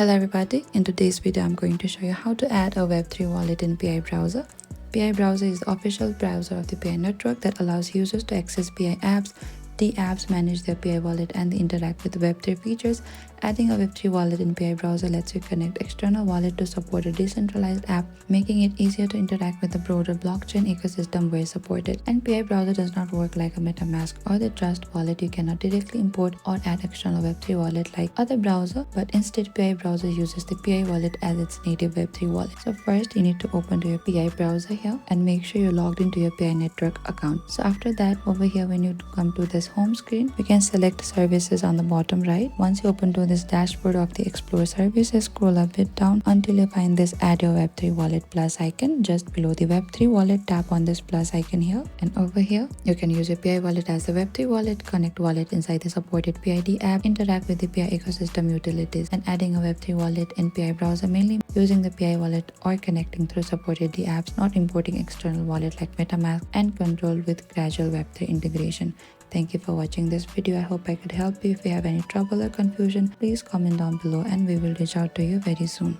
Hello everybody, in today's video I'm going to show you how to add a Web3 wallet in Pi browser. Pi browser is the official browser of the Pi network that allows users to access Pi apps, DApps, manage their Pi wallet and interact with Web3 features. Adding a Web3 wallet in Pi browser lets you connect external wallet to support a decentralized app, making it easier to interact with the broader blockchain ecosystem where supported. And Pi browser does not work like a MetaMask or the Trust wallet. You cannot directly import or add external Web3 wallet like other browser, but instead Pi browser uses the Pi wallet as its native Web3 wallet. So first you need to open to your Pi browser here and make sure you're logged into your Pi network account. So after that, over here when you come to this home screen, you can select services on the bottom right. Once you open to this dashboard of the Explore services, scroll a bit down until you find this Add Your Web3 Wallet plus icon. Just below the Web3 wallet, tap on this plus icon here, and over here you can use your Pi wallet as the Web3 wallet, connect wallet inside the supported Pi app, interact with the Pi ecosystem utilities. And adding a Web3 wallet in Pi browser mainly using the Pi wallet or connecting through supported apps, not importing external wallet like MetaMask, and control with gradual Web3 integration. Thank you for watching this video. I hope I could help you. If you have any trouble or confusion, please comment down below and we will reach out to you very soon.